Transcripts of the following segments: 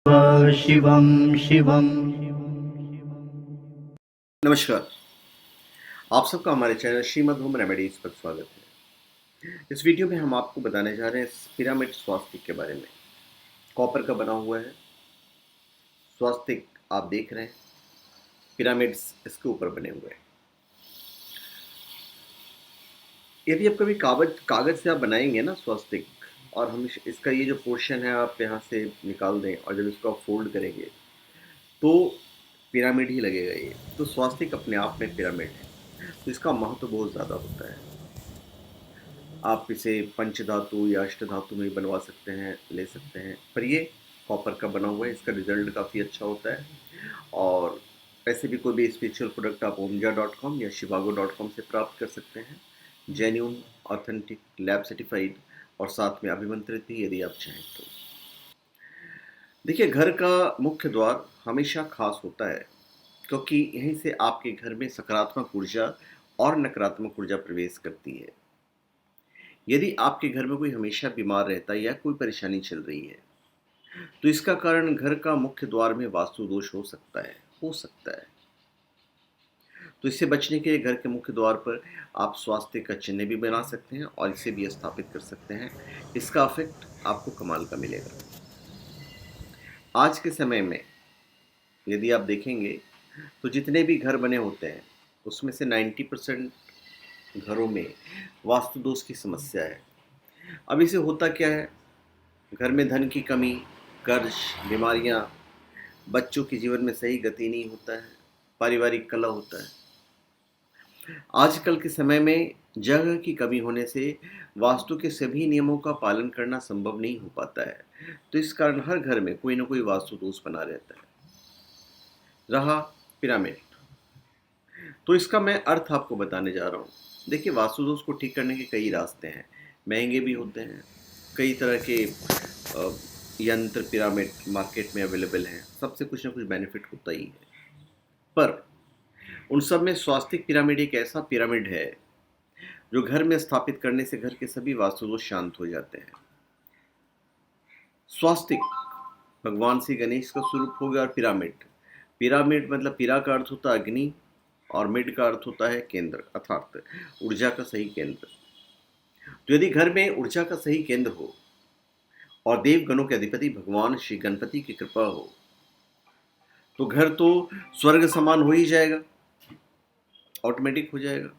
शिवं शिवं। नमस्कार। आप सबका हमारे चैनल श्रीमद् होम रेमेडीज पर स्वागत है। इस वीडियो में हम आपको बताने जा रहे हैं पिरामिड स्वास्तिक के बारे में। कॉपर का बना हुआ है स्वास्तिक, आप देख रहे हैं पिरामिड्स इसके ऊपर बने हुए हैं। यदि आप कभी कागज से आप बनाएंगे ना स्वास्तिक, और हम इसका ये जो पोर्शन है आप यहाँ से निकाल दें और जब इसको आप फोल्ड करेंगे तो पिरामिड ही लगेगा। ये तो स्वास्तिक अपने आप में पिरामिड है, तो इसका महत्व बहुत ज़्यादा होता है। आप इसे पंचधातु या अष्ट धातु में बनवा सकते हैं, ले सकते हैं, पर ये कॉपर का बना हुआ है, इसका रिजल्ट काफ़ी अच्छा होता है। और ऐसे भी कोई भी स्पिरिचुअल प्रोडक्ट आप omja.com या shivago.com से प्राप्त कर सकते हैं, जेन्यून, ऑथेंटिक, लैब सर्टिफाइड और साथ में अभिमंत्रित भी यदि आप चाहें तो। देखिए, घर का मुख्य द्वार हमेशा खास होता है क्योंकि यहीं से आपके घर में सकारात्मक ऊर्जा और नकारात्मक ऊर्जा प्रवेश करती है। यदि आपके घर में कोई हमेशा बीमार रहता है या कोई परेशानी चल रही है तो इसका कारण घर का मुख्य द्वार में वास्तु दोष हो सकता है। तो इससे बचने के लिए घर के मुख्य द्वार पर आप स्वास्थ्य का चिन्ह भी बना सकते हैं और इसे भी स्थापित कर सकते हैं। इसका इफेक्ट आपको कमाल का मिलेगा। आज के समय में यदि आप देखेंगे तो जितने भी घर बने होते हैं उसमें से 90% घरों में वास्तु दोष की समस्या है। अब इसे होता क्या है, घर में धन की कमी, कर्ज, बीमारियां, बच्चों के जीवन में सही गति नहीं होता है, पारिवारिक कलह होता है। आजकल के समय में जगह की कमी होने से वास्तु के सभी नियमों का पालन करना संभव नहीं हो पाता है। तो इस कारण हर घर में कोई ना कोई वास्तु दोष बना रहता है। रहा पिरामिड, तो इसका मैं अर्थ आपको बताने जा रहा हूँ। देखिए, वास्तु दोष को ठीक करने के कई रास्ते हैं, महंगे भी होते हैं। कई तरह के यंत्र पिरामिड मार्केट में अवेलेबल हैं, सबसे कुछ ना कुछ बेनिफिट होता ही है। पर उन सब में स्वास्तिक पिरामिड एक ऐसा पिरामिड है जो घर में स्थापित करने से घर के सभी वास्तु दोष शांत हो जाते हैं। स्वास्तिक भगवान श्री गणेश का स्वरूप हो गया। और पिरामिड, पिरामिड मतलब पीरा का अर्थ होता है अग्नि और मिड का अर्थ होता है केंद्र, अर्थात ऊर्जा का सही केंद्र। तो यदि घर में ऊर्जा का सही केंद्र हो और देव गणों के अधिपति भगवान श्री गणपति की कृपा हो तो घर तो स्वर्ग समान हो ही जाएगा, ऑटोमेटिक हो जाएगा।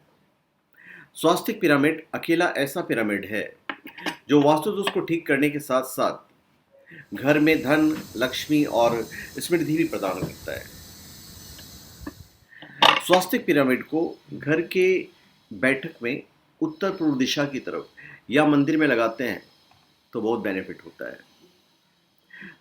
स्वास्तिक पिरामिड अकेला ऐसा पिरामिड है जो वास्तु दोष को ठीक करने के साथ साथ घर में धन, लक्ष्मी और समृद्धि भी प्रदान करता है। स्वास्तिक पिरामिड को घर के बैठक में उत्तर पूर्व दिशा की तरफ या मंदिर में लगाते हैं तो बहुत बेनिफिट होता है।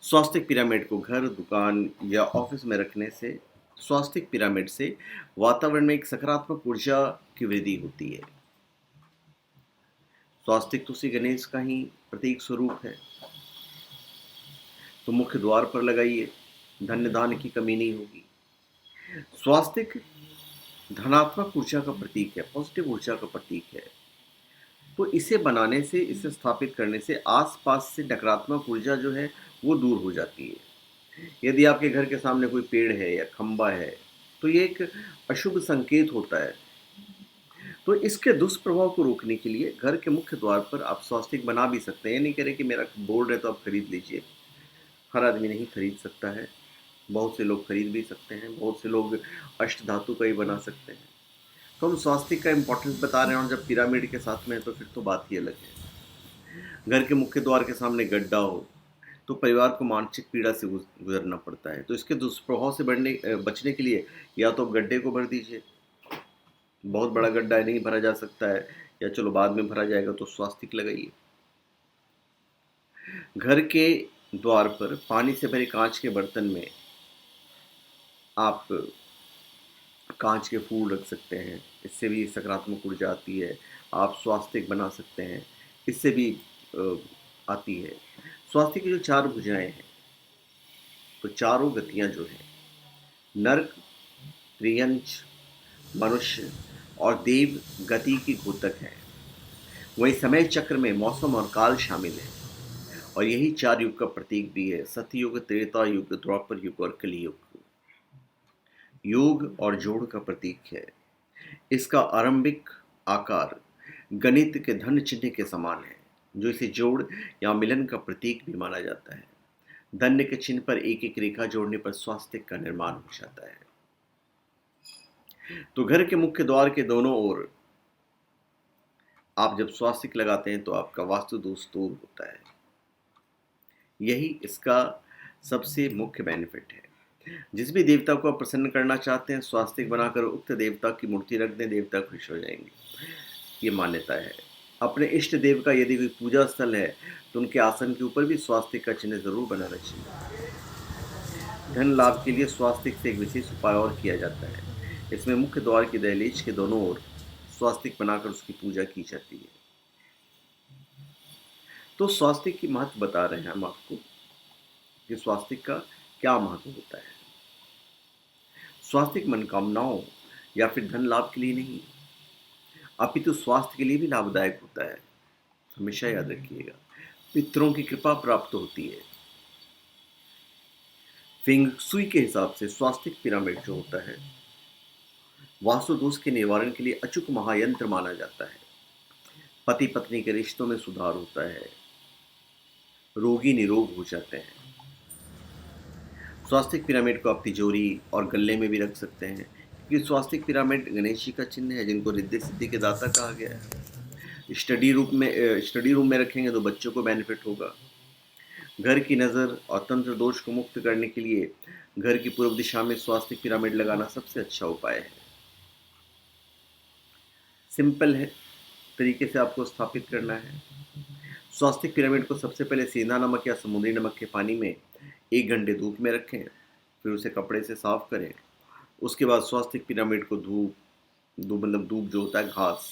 स्वास्तिक पिरामिड को घर, दुकान या ऑफिस में रखने से स्वास्तिक पिरामिड से वातावरण में एक सकारात्मक ऊर्जा की वृद्धि होती है। स्वास्तिक तो श्री गणेश का ही प्रतीक स्वरूप है, तो मुख्य द्वार पर लगाइए, धन्य दान की कमी नहीं होगी। स्वास्तिक धनात्मक ऊर्जा का प्रतीक है, पॉजिटिव ऊर्जा का प्रतीक है। तो इसे बनाने से, इसे स्थापित करने से आसपास से नकारात्मक ऊर्जा जो है वो दूर हो जाती है। यदि आपके घर के सामने कोई पेड़ है या खंबा है तो ये एक अशुभ संकेत होता है। तो इसके दुष्प्रभाव को रोकने के लिए घर के मुख्य द्वार पर आप स्वास्तिक बना भी सकते हैं। ये नहीं कह रहे कि मेरा बोर्ड है तो आप खरीद लीजिए, हर आदमी नहीं खरीद सकता है, बहुत से लोग खरीद भी सकते हैं, बहुत से लोग अष्ट धातु का ही बना सकते हैं। तो हम स्वास्तिक का इम्पोर्टेंस बता रहे हैं, और जब पिरामिड के साथ में है तो फिर तो बात ही अलग है। घर के मुख्य द्वार के सामने गड्ढा हो तो परिवार को मानसिक पीड़ा से गुजरना पड़ता है। तो इसके दुष्प्रभाव से बचने के लिए या तो गड्ढे को भर दीजिए, बहुत बड़ा गड्ढा है, नहीं भरा जा सकता है, या चलो बाद में भरा जाएगा, तो स्वास्तिक लगाइए। घर के द्वार पर पानी से भरे कांच के बर्तन में आप कांच के फूल रख सकते हैं, इससे भी सकारात्मक ऊर्जा आती है। आप स्वास्तिक बना सकते हैं, इससे भी आती है। स्वास्तिक की जो चार भुजाएं हैं, तो चारों गतियां जो हैं, नर्क, त्रियंच, मनुष्य और देव गति की घोतक है। वही समय चक्र में मौसम और काल शामिल है। और यही 4 युग का प्रतीक भी है, सतयुग, त्रेता युग, द्वापर युग और कलियुग। योग और जोड़ का प्रतीक है। इसका आरंभिक आकार गणित के धन चिन्ह के समान है, जो इसे जोड़ या मिलन का प्रतीक भी माना जाता है। धन्य के चिन्ह पर एक एक रेखा जोड़ने पर स्वास्तिक का निर्माण हो जाता है। तो घर के मुख्य द्वार के दोनों ओर आप जब स्वास्तिक लगाते हैं तो आपका वास्तु दोष दूर होता है। यही इसका सबसे मुख्य बेनिफिट है। जिस भी देवता को आप प्रसन्न करना चाहते हैं, स्वास्तिक बनाकर उक्त देवता की मूर्ति रख दें, देवता खुश हो जाएंगे। ये मान्यता है। अपने इष्ट देव का यदि कोई पूजा स्थल है तो उनके आसन के ऊपर भी स्वास्तिक का चिन्ह जरूर बनाना चाहिए। धन लाभ के लिए स्वास्तिक से एक विशेष उपाय और किया जाता है। इसमें मुख्य द्वार की दहलीज के दोनों ओर स्वास्तिक बनाकर उसकी पूजा की जाती है। तो स्वास्तिक की महत्व बता रहे हैं हम आपको कि स्वास्तिक का क्या महत्व होता है। स्वास्तिक मनोकामनाओं या फिर धन लाभ के लिए नहीं, अपितु स्वास्थ्य के लिए भी लाभदायक होता है। हमेशा याद रखिएगा, पितरों की कृपा प्राप्त होती है। फेंग सुई के हिसाब से स्वास्तिक पिरामिड जो होता है, वास्तु दोष के निवारण के लिए अचूक महायंत्र माना जाता है। पति पत्नी के रिश्तों में सुधार होता है, रोगी निरोग हो जाते हैं। स्वास्तिक पिरामिड को आप तिजोरी और गले में भी रख सकते हैं, क्योंकि स्वास्तिक पिरामिड गणेश जी का चिन्ह है, जिनको रिद्धि सिद्धि के दाता कहा गया है। स्टडी रूम में रखेंगे तो बच्चों को बेनिफिट होगा। घर की नज़र और तंत्र दोष को मुक्त करने के लिए घर की पूर्व दिशा में स्वास्तिक पिरामिड लगाना सबसे अच्छा उपाय है। सिंपल है तरीके से आपको स्थापित करना है। स्वास्तिक पिरामिड को सबसे पहले सेंधा नमक या समुद्री नमक के पानी में 1 घंटे धूप में रखें, फिर उसे कपड़े से साफ करें। उसके बाद स्वास्तिक पिरामिड को धूप जो होता है, घास,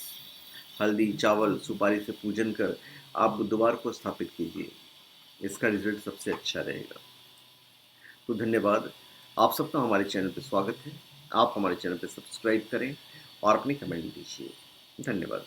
हल्दी, चावल, सुपारी से पूजन कर आप बुधवार को स्थापित कीजिए। इसका रिजल्ट सबसे अच्छा रहेगा। तो धन्यवाद। आप सबका हमारे चैनल पर स्वागत है। आप हमारे चैनल पर सब्सक्राइब करें और अपनी कमेंट दीजिए। धन्यवाद।